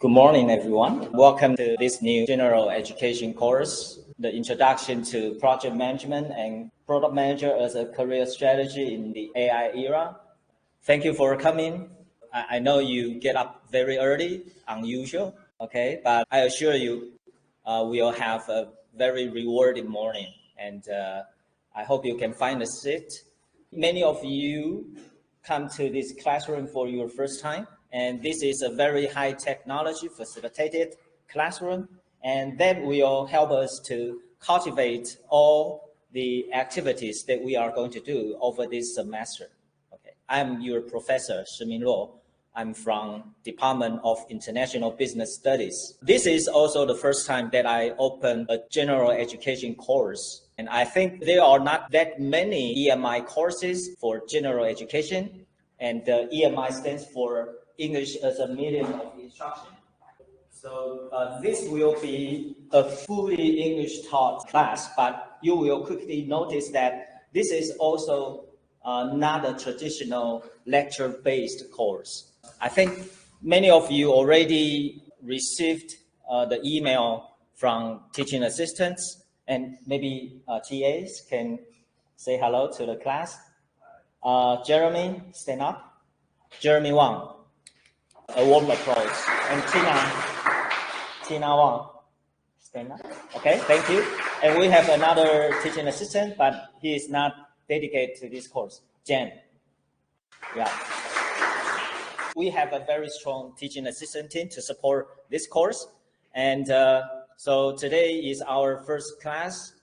Good morning, everyone. Welcome to this new general education course, the introduction to project management and product manager as a career strategy in the AI era. Thank you for coming. I know you get up very early, unusual, okay, but I assure you we'll have a very rewarding morning, and I hope you can find a seat. Many of you come to this classroom for your first time, and this is a very high technology facilitated classroom, and that will help us to cultivate all the activities that we are going to do over this semester. Okay, I'm your professor, Shiming Luo. I'm from Department of International Business Studies. This is also the first time that I open a general education course. And I think there are not that many EMI courses for general education. And the EMI stands for English as a Medium of Instruction. So this will be a fully English taught class, but you will quickly notice that this is also not a traditional lecture-based course. I think many of you already received the email from teaching assistants, and maybe TAs can say hello to the class. Jeremy, stand up. Jeremy Wang, a warm applause. And Tina Wang, stand up. Okay, thank you. And we have another teaching assistant, but he is not dedicated to this course. Jen. Yeah. We have a very strong teaching assistant team to support this course. And so today is our first class,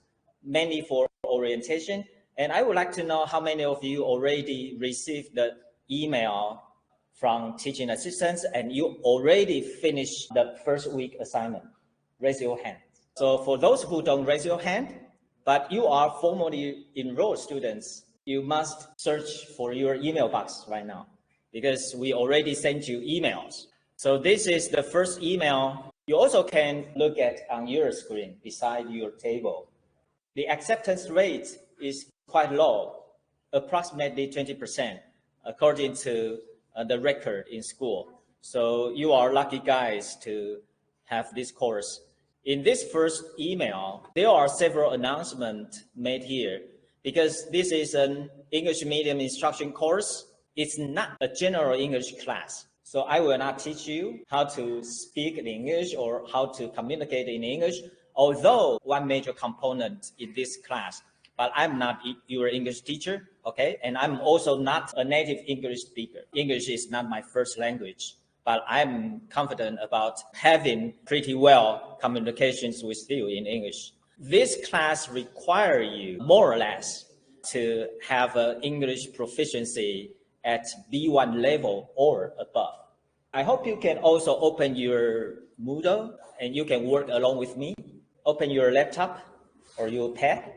mainly for orientation. And I would like to know how many of you already received the email from teaching assistants and you already finished the first week assignment. Raise your hand. So for those who don't raise your hand, but you are formally enrolled students, you must search for your email box right now, because we already sent you emails. So this is the first email. You also can look at on your screen beside your table. The acceptance rate is quite low, approximately 20%, according to the record in school. So you are lucky guys to have this course. In this first email, there are several announcements made here, because this is an English medium instruction course. It's not a general English class. So I will not teach you how to speak in English or how to communicate in English, although one major component in this class. But I'm not your English teacher, okay? And I'm also not a native English speaker. English is not my first language, but I'm confident about having pretty well communications with you in English. This class requires you, more or less, to have an English proficiency at B1 level or above. I hope you can also open your Moodle and you can work along with me. Open your laptop or your pad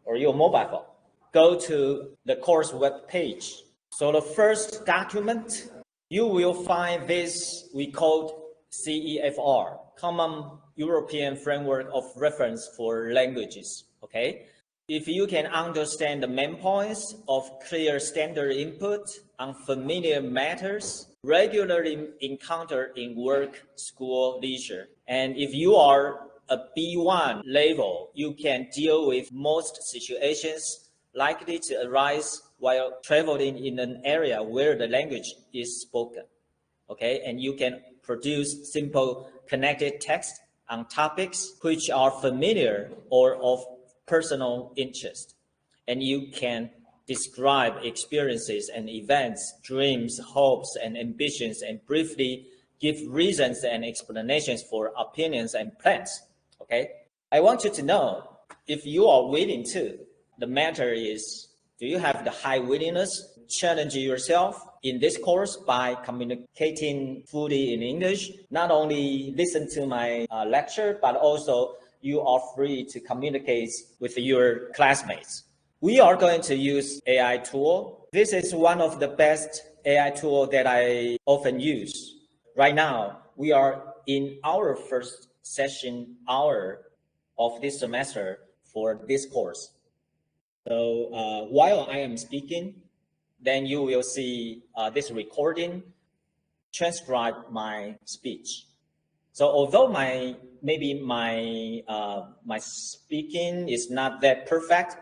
or your mobile phone. Go to the course web page. So the first document, you will find this we call CEFR, Common European Framework of Reference for Languages, okay? If you can understand the main points of clear standard input on familiar matters regularly encountered in work, school, leisure, and if you are a B1 level, you can deal with most situations likely to arise while traveling in an area where the language is spoken, okay? And you can produce simple connected text on topics which are familiar or of personal interest. And you can describe experiences and events, dreams, hopes, and ambitions, and briefly give reasons and explanations for opinions and plans, okay? I want you to know if you are willing to. The matter is, do you have the high willingness to challenge yourself in this course by communicating fully in English? Not only listen to my lecture, but also you are free to communicate with your classmates. We are going to use AI tool. This is one of the best AI tool that I often use. Right now, we are in our first session hour of this semester for this course. So while I am speaking, then you will see this recording transcribe my speech. So although maybe my speaking is not that perfect,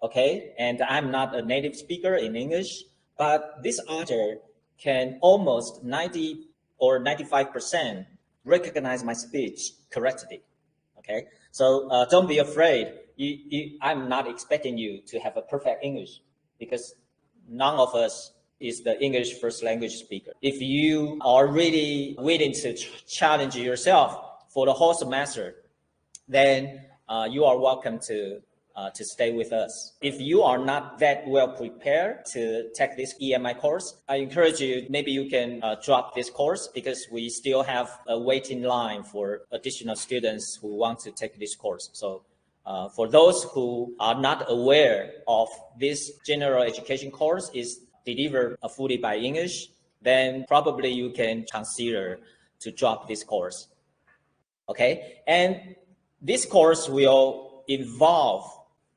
okay, and I'm not a native speaker in English, but this author can almost 90 or 95% recognize my speech correctly. Okay, so don't be afraid. I'm not expecting you to have a perfect English, because none of us is the English first language speaker. If you are really willing to challenge yourself for the whole semester, then you are welcome to stay with us. If you are not that well prepared to take this EMI course, I encourage you, maybe you can drop this course, because we still have a waiting line for additional students who want to take this course. So for those who are not aware of this general education course is delivered fully by English, then probably you can consider to drop this course. Okay, and this course will involve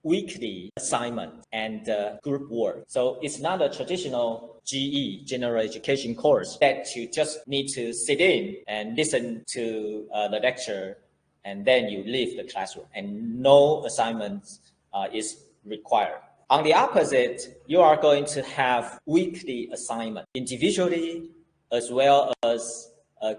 weekly assignment and group work. So it's not a traditional GE, general education course, that you just need to sit in and listen to the lecture and then you leave the classroom and no assignments is required. On the opposite, you are going to have weekly assignment individually as well as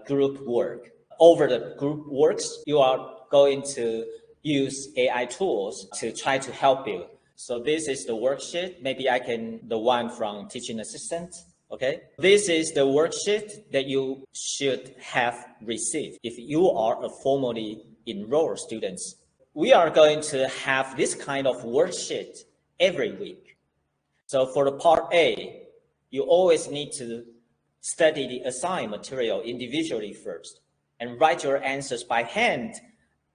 group work. Over the group works, you are going to use AI tools to try to help you. So this is the worksheet. Maybe the one from teaching assistant. Okay. This is the worksheet that you should have received if you are a formally enrolled student. We are going to have this kind of worksheet every week. So for the part A, you always need to study the assigned material individually first and write your answers by hand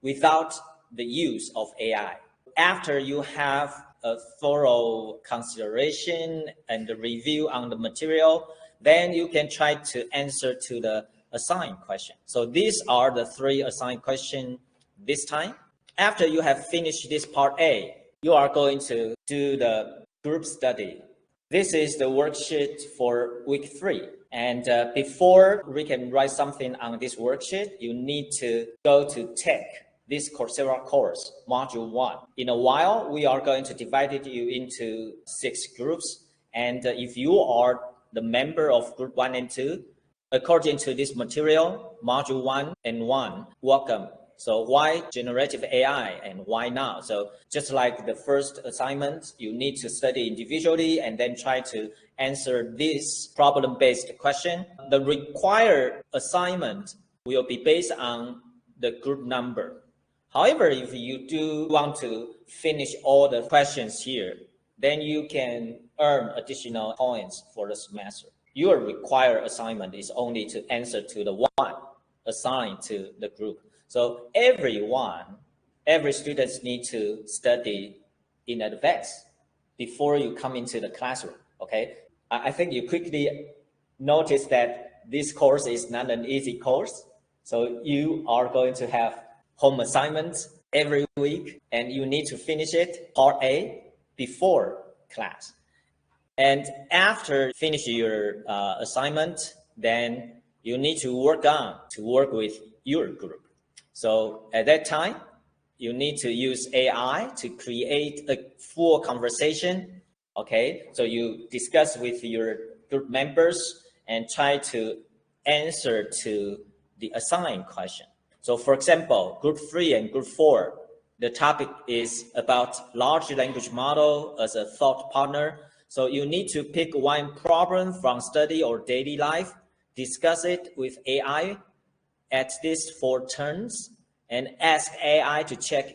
without the use of AI. After you have a thorough consideration and the review on the material, then you can try to answer to the assigned question. So these are the 3 assigned questions this time. After you have finished this part A, you are going to do the group study. This is the worksheet for week 3. And before we can write something on this worksheet, you need to go to take this Coursera course, module 1. In a while, we are going to divide you into 6 groups. And if you are the member of group 1 and 2, according to this material, module 1 and 1, welcome. So why generative AI and why now? So just like the first assignment, you need to study individually and then try to answer this problem-based question. The required assignment will be based on the group number. However, if you do want to finish all the questions here, then you can earn additional points for the semester. Your required assignment is only to answer to the one assigned to the group. So every student needs to study in advance before you come into the classroom, okay? I think you quickly notice that this course is not an easy course. So you are going to have home assignments every week and you need to finish it, part A, before class. And after finish your assignment, then you need to work with your group. So at that time, you need to use AI to create a full conversation. Okay, so you discuss with your group members and try to answer to the assigned question. So for example, group 3 and group 4, the topic is about large language model as a thought partner. So you need to pick one problem from study or daily life, discuss it with AI at least 4 turns, and ask AI to check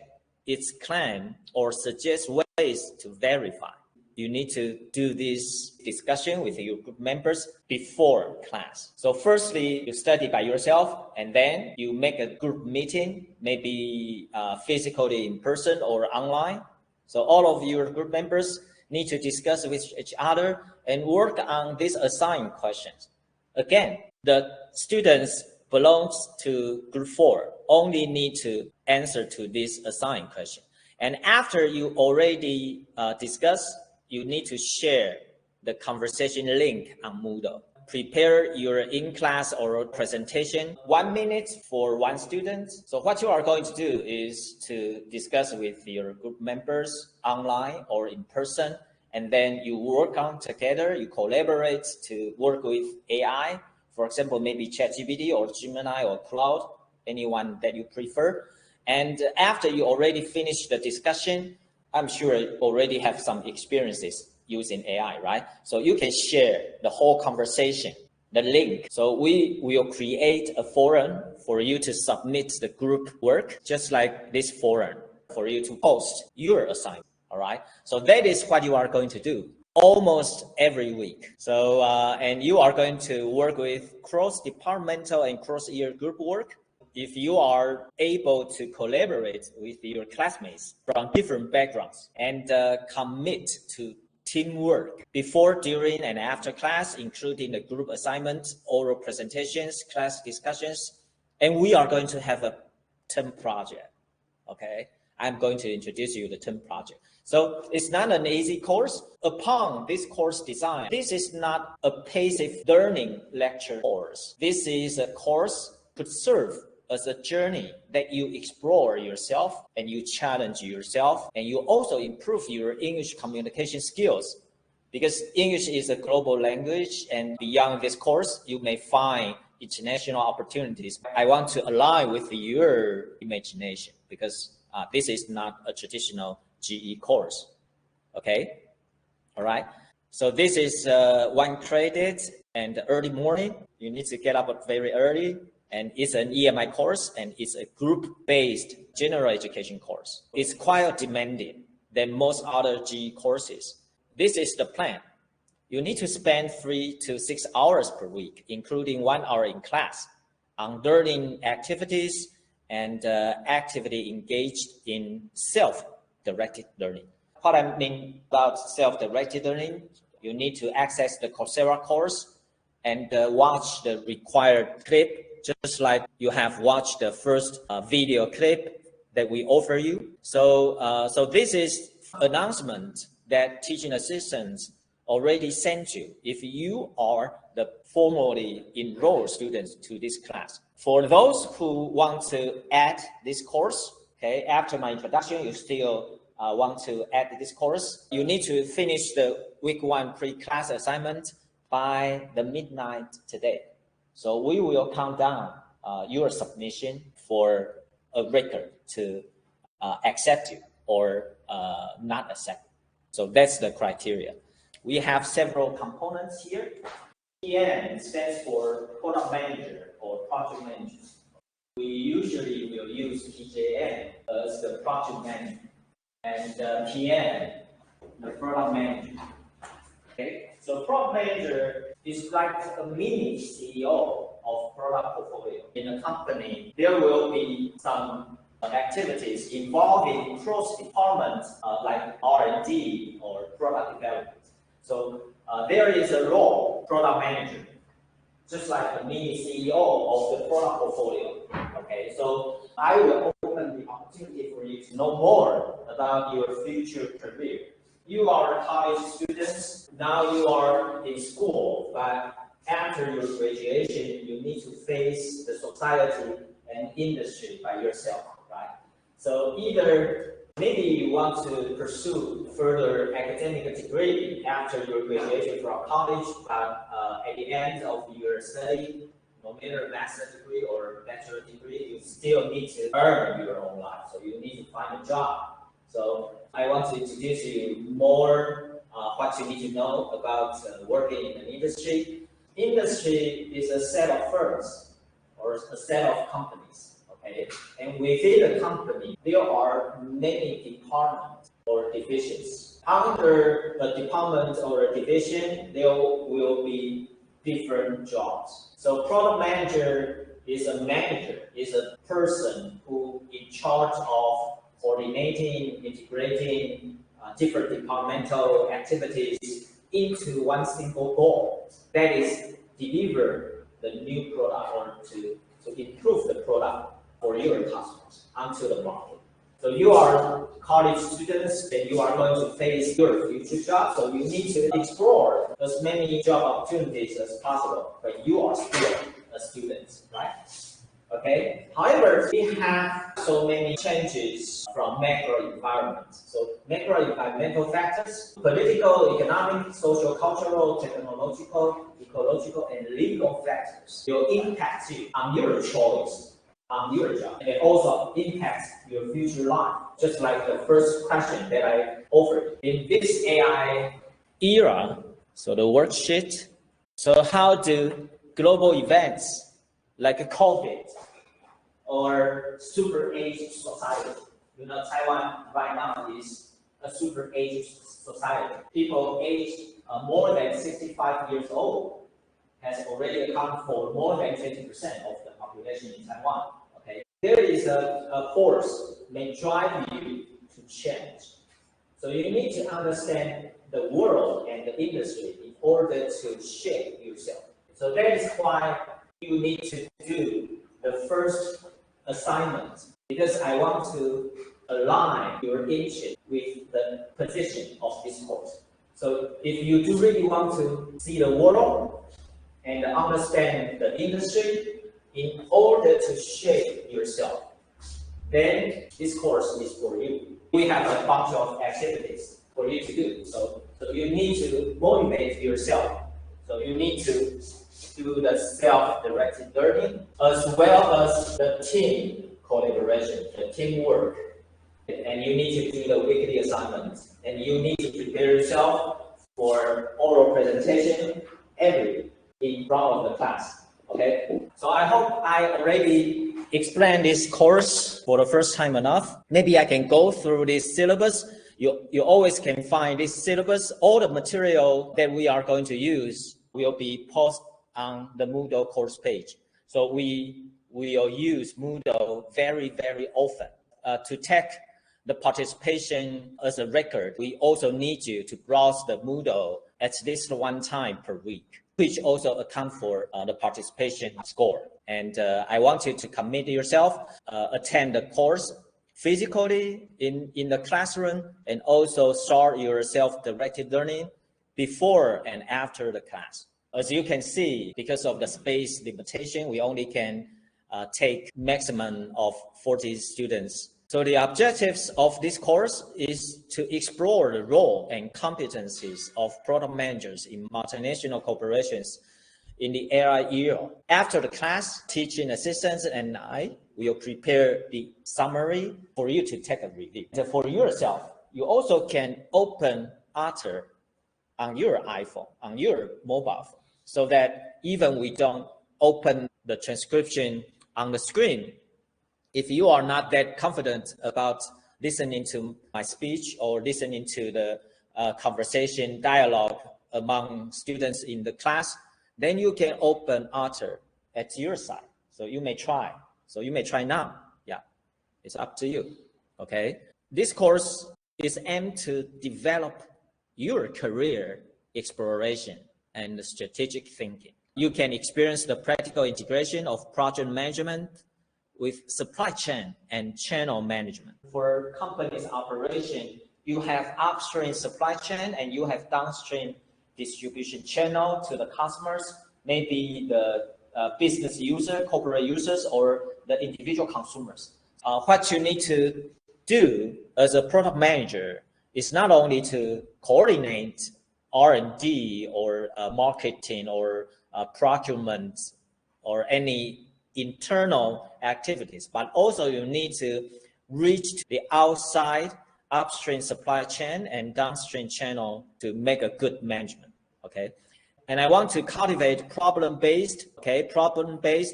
its claim or suggest ways to verify. You need to do this discussion with your group members before class. So firstly, you study by yourself, and then you make a group meeting, maybe physically in person or online. So all of your group members need to discuss with each other and work on these assigned questions. Again, the students belongs to group 4 only need to answer to this assigned question. And after you already discuss, you need to share the conversation link on Moodle. prepare your in-class oral presentation, 1 minute for one student. So what you are going to do is to discuss with your group members online or in person, and then you work on together, you collaborate to work with AI, for example, maybe ChatGPT or Gemini or Claude, anyone that you prefer. And after you already finish the discussion, I'm sure you already have some experiences using AI, right? So you can share the whole conversation, the link. So we will create a forum for you to submit the group work, just like this forum, for you to post your assignment, all right? So that is what you are going to do almost every week. So, and you are going to work with cross-departmental and cross-year group work. If you are able to collaborate with your classmates from different backgrounds and commit to teamwork before, during, and after class, including the group assignments, oral presentations, class discussions, and we are going to have a term project, okay? I'm going to introduce you the term project. So it's not an easy course. Upon this course design, this is not a passive learning lecture course. This is a course could serve as a journey that you explore yourself and you challenge yourself, and you also improve your English communication skills, because English is a global language, and beyond this course, you may find international opportunities. I want to align with your imagination, because this is not a traditional GE course, okay? All right, so this is 1 credit and early morning. You need to get up very early. And it's an EMI course, and it's a group-based general education course. It's quite demanding than most other GE courses. This is the plan. You need to spend 3 to 6 hours per week, including 1 hour in class, on learning activities and actively engaged in self-directed learning. What I mean about self-directed learning, you need to access the Coursera course and watch the required clip, just like you have watched the first video clip that we offer you. So this is announcement that teaching assistants already sent you if you are the formally enrolled students to this class. For those who want to add this course, okay, after my introduction, you still want to add this course, you need to finish the week 1 pre-class assignment by the midnight today. So we will count down your submission for a record to accept you or not accept you. So that's the criteria. We have several components here. PM stands for product manager or project manager. We usually will use PJM as the project manager, and PM, the product manager. Okay, so product manager is like a mini CEO of product portfolio. In a company, there will be some activities involving cross departments like R&D or product development. So there is a role, product manager, just like a mini CEO of the product portfolio. Okay, so I will open the opportunity for you to know more about your future career. You are college students, now you are in school, but after your graduation, you need to face the society and industry by yourself, right? So either maybe you want to pursue further academic degree after your graduation from college, but at the end of your study, no matter master's degree or bachelor degree, you still need to earn your own life. So you need to find a job. So I want to introduce you more what you need to know about working in an industry. Industry is a set of firms or a set of companies, okay? And within the company, there are many departments or divisions. Under a department or a division, there will be different jobs. So product manager is a person who in charge of coordinating, integrating different departmental activities into one single goal. That is deliver the new product or to improve the product for your customers onto the market. So you are college students and you are going to face your future job. So you need to explore as many job opportunities as possible when you are still a student, right? Okay. However, we have so many changes from macro environment. So macro environmental factors, political, economic, social, cultural, technological, ecological, and legal factors will impact you on your choice, on your job. And it also impacts your future life. Just like the first question that I offered. In this AI era, so the worksheet, so how do global events like COVID or super aged society? You know, Taiwan right now is a super aged society. People aged more than 65 years old has already accounted for more than 20% of the population in Taiwan. Okay, there is a force may drive you to change. So you need to understand the world and the industry in order to shape yourself. So that is why you need to do the first assignment, because I want to align your interest with the position of this course. So if you do really want to see the world and understand the industry in order to shape yourself, then this course is for you. We have a bunch of activities for you to do. So you need to motivate yourself. So you need to do the self-directed learning as well as the team collaboration, the teamwork. And you need to do the weekly assignments. And you need to prepare yourself for oral presentation in front of the class. Okay? So I hope I already explained this course for the first time enough. Maybe I can go through this syllabus. You always can find this syllabus. All the material that we are going to use will be posted on the Moodle course page. So we will use Moodle very, very often. To take the participation as a record, we also need you to browse the Moodle at least one time per week, which also account for the participation score. And I want you to commit yourself, attend the course physically in the classroom, and also start your self-directed learning before and after the class. As you can see, because of the space limitation, we only can take maximum of 40 students. So the objectives of this course is to explore the role and competencies of product managers in multinational corporations in the AI era. After the class, teaching assistants and I will prepare the summary for you to take a review. So for yourself, you also can open Otter on your iPhone, on your mobile phone, so that even we don't open the transcription on the screen, if you are not that confident about listening to my speech or listening to the conversation dialogue among students in the class, then you can open Otter at your side. So you may try. So you may try now. Yeah, it's up to you. Okay. This course is aimed to develop your career exploration and strategic thinking. You can experience the practical integration of project management with supply chain and channel management. For company's operation, you have upstream supply chain and you have downstream distribution channel to the customers, maybe the business user, corporate users, or the individual consumers. What you need to do as a product manager is not only to coordinate R&D or marketing or procurement or any internal activities, but also you need to reach the outside upstream supply chain and downstream channel to make a good management. Okay. And I want to cultivate problem-based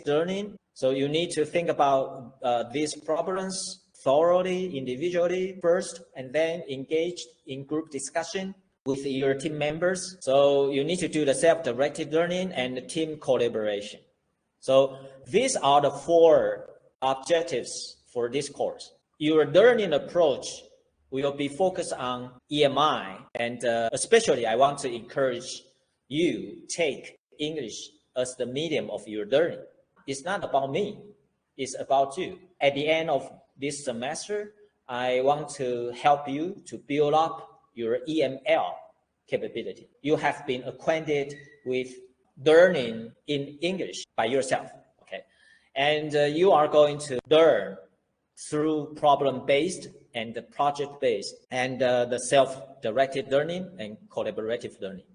learning. So you need to think about these problems thoroughly, individually first, and then engage in group discussion with your team members. So you need to do the self-directed learning and the team collaboration. So these are the 4 objectives for this course. Your learning approach will be focused on EMI, and especially I want to encourage you take English as the medium of your learning. It's not about me, it's about you. At the end of this semester, I want to help you to build up your EML capability. You have been acquainted with learning in English by yourself, okay? And you are going to learn through problem-based and project-based and the self-directed learning and collaborative learning.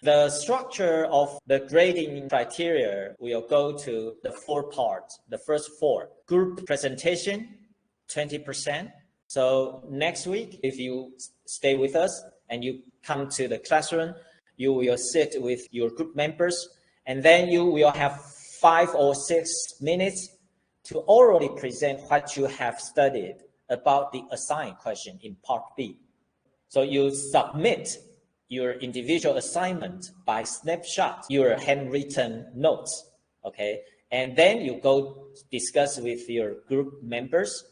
The structure of the grading criteria will go to the 4 parts. The first 4, group presentation, 20%. So next week, if you stay with us and you come to the classroom, you will sit with your group members, and then you will have 5 or 6 minutes to orally present what you have studied about the assigned question in part B. So you submit your individual assignment by snapshot, your handwritten notes, okay? And then you go discuss with your group members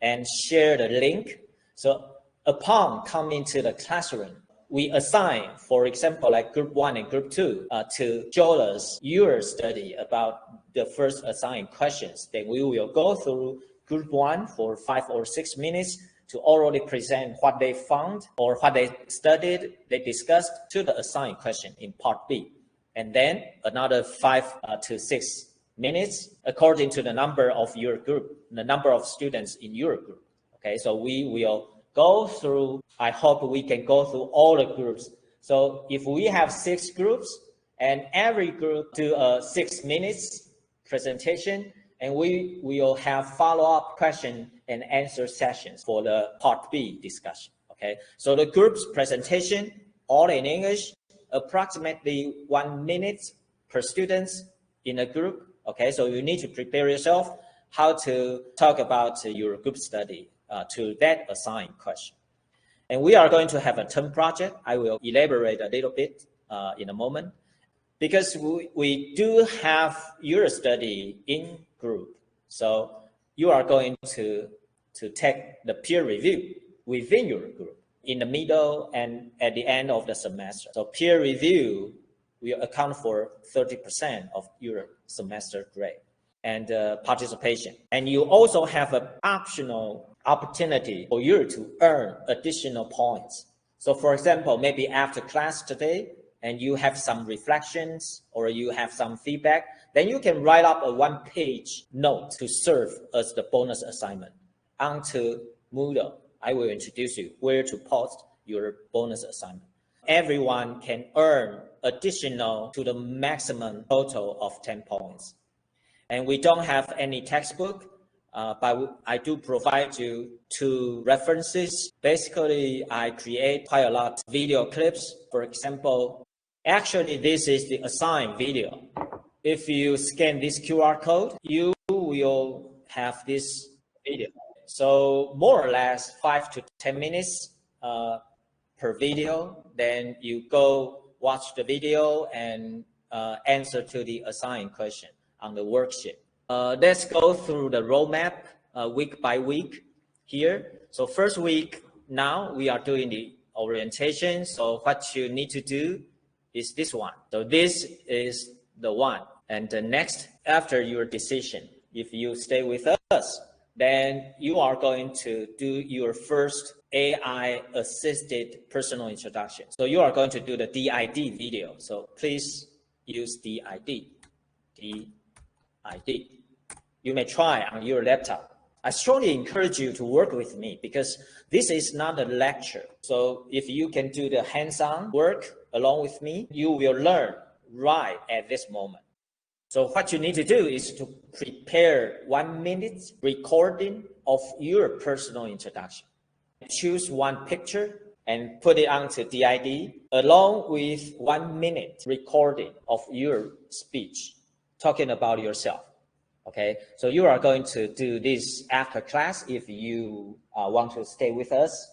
and share the link. So upon coming to the classroom, we assign, for example, like group 1 and group 2 to show us your study about the first assigned questions. Then we will go through group 1 for 5 or 6 minutes to orally present what they found or what they studied, they discussed to the assigned question in part B. And then another 5 to 6 minutes according to the number of your group, the number of students in your group. Okay, so we will go through, I hope we can go through all the groups. So if we have 6 groups and every group do a 6 minutes presentation, and we will have follow-up question and answer sessions for the part B discussion, okay? So the group's presentation, all in English, approximately 1 minute per student in a group, okay? So you need to prepare yourself how to talk about your group study to that assigned question. And we are going to have a term project. I will elaborate a little bit in a moment, because we do have your study in group. So you are going to take the peer review within your group in the middle and at the end of the semester. So peer review will account for 30% of your semester grade and participation. And you also have an optional opportunity for you to earn additional points. So for example, maybe after class today, and you have some reflections or you have some feedback, then you can write up a 1-page note to serve as the bonus assignment onto Moodle. I will introduce you where to post your bonus assignment. Everyone can earn additional to the maximum total of 10 points. And we don't have any textbook, but I do provide you 2 references. Basically, I create quite a lot of video clips. For example, actually, this is the assigned video. If you scan this QR code, you will have this video. So more or less 5 to 10 minutes per video. Then you go watch the video and answer to the assigned question on the worksheet. Let's go through the roadmap week by week here. So first week, now we are doing the orientation. So what you need to do is this one. So this is the one. And the next, after your decision, if you stay with us, then you are going to do your first AI-assisted personal introduction. So you are going to do the DID video. So please use DID. DID. You may try on your laptop. I strongly encourage you to work with me because this is not a lecture. So if you can do the hands-on work along with me, you will learn right at this moment. So what you need to do is to prepare 1 minute recording of your personal introduction. Choose one picture and put it onto DID along with 1 minute recording of your speech talking about yourself. Okay, so you are going to do this after class if you want to stay with us.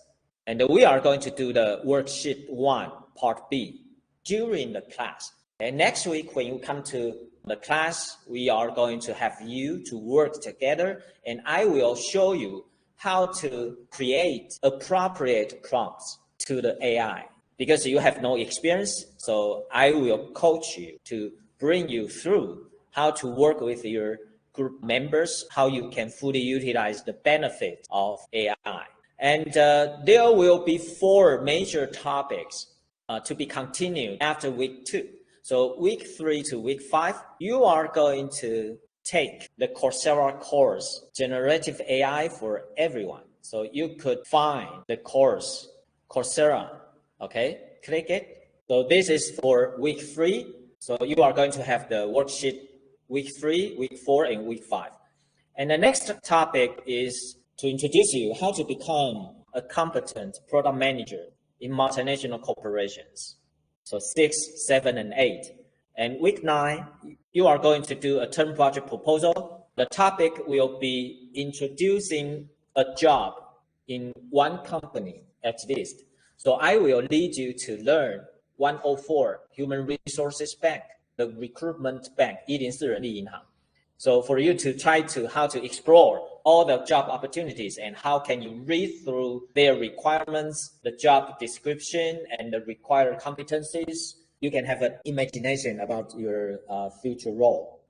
And we are going to do the worksheet 1, part B, during the class. And next week, when you come to the class, we are going to have you to work together, and I will show you how to create appropriate prompts to the AI. Because you have no experience, so I will coach you to bring you through how to work with your group members, how you can fully utilize the benefit of AI. And there will be 4 major topics to be continued after week 2. So week 3 to week 5, you are going to take the Coursera course, Generative AI for Everyone. So you could find the course, Coursera, okay? Click it. So this is for week 3. So you are going to have the worksheet week 3, week 4, and week 5. And the next topic is to introduce you how to become a competent product manager in multinational corporations. So 6, 7, and 8. And week 9, you are going to do a term project proposal. The topic will be introducing a job in one company at least. So I will lead you to learn 104 Human Resources Bank, the recruitment bank, 104人力银行. So for you to try to how to explore all the job opportunities and how can you read through their requirements, the job description, and the required competencies, you can have an imagination about your future role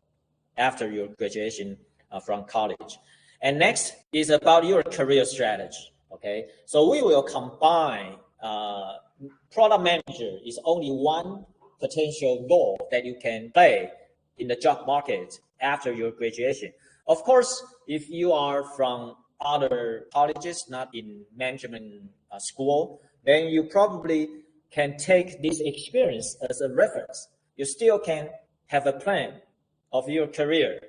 after your graduation from college. And next is about your career strategy. Okay, so we will combine product manager is only one potential role that you can play in the job market after your graduation. Of course, if you are from other colleges, not in management school, then you probably can take this experience as a reference. You still can have a plan of your career.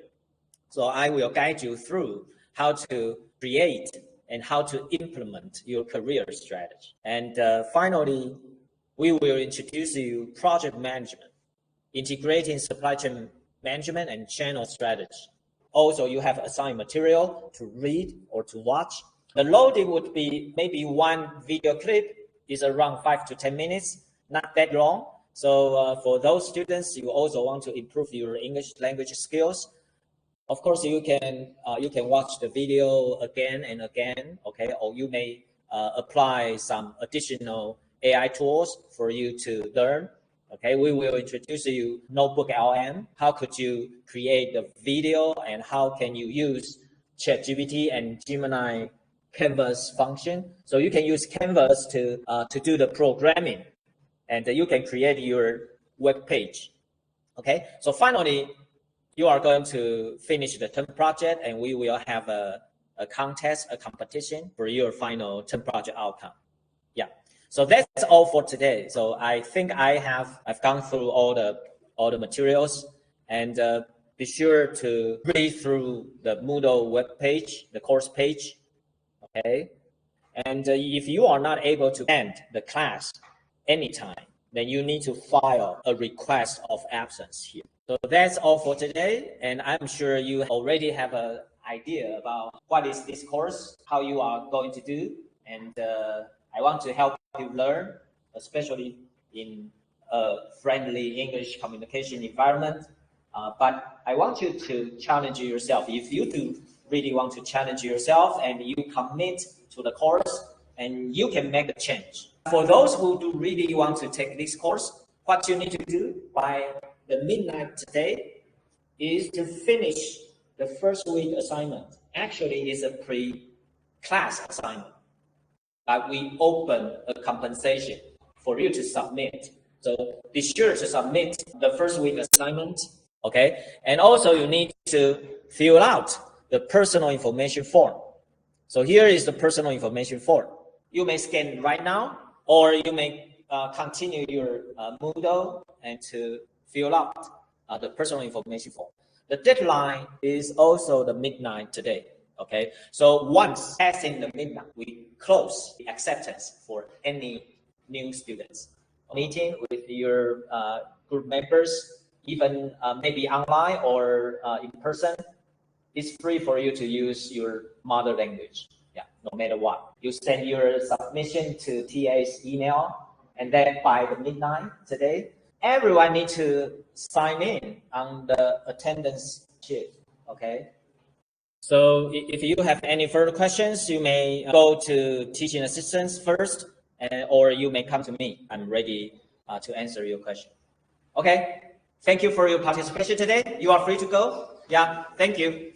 So I will guide you through how to create and how to implement your career strategy. And finally, we will introduce you project management, integrating supply chain management and channel strategy. Also, you have assigned material to read or to watch. The loading would be maybe one video clip is around 5 to 10 minutes, not that long. So for those students, you also want to improve your English language skills. Of course, you can watch the video again and again, okay? Or you may apply some additional AI tools for you to learn. Okay, we will introduce you Notebook LM. How could you create the video and how can you use ChatGPT and Gemini Canvas function? So you can use Canvas to do the programming, and you can create your web page. Okay, so finally, you are going to finish the term project, and we will have a contest, a competition for your final term project outcome. Yeah. So that's all for today. So I think I've gone through all the materials, and be sure to read through the Moodle web page, the course page. Okay. And if you are not able to attend the class anytime, then you need to file a request of absence here. So that's all for today. And I'm sure you already have an idea about what is this course, how you are going to do. And I want to help you learn, especially in a friendly English communication environment. But I want you to challenge yourself. If you do really want to challenge yourself and you commit to the course, and you can make a change. For those who do really want to take this course, what you need to do by the midnight today is to finish the first week assignment. Actually, it's a pre-class assignment. But we open a compensation for you to submit. So be sure to submit the first week assignment, okay? And also you need to fill out the personal information form. So here is the personal information form. You may scan it right now, or you may continue your Moodle and to fill out the personal information form. The deadline is also the midnight today. Okay, so once passing the midnight, we close the acceptance for any new students. Meeting with your group members, even maybe online or in person, it's free for you to use your mother language. Yeah, no matter what. You send your submission to TA's email, and then by the midnight today, everyone needs to sign in on the attendance sheet. Okay. So if you have any further questions, you may go to teaching assistants first, or you may come to me. I'm ready to answer your question. Okay, thank you for your participation today. You are free to go. Yeah, thank you.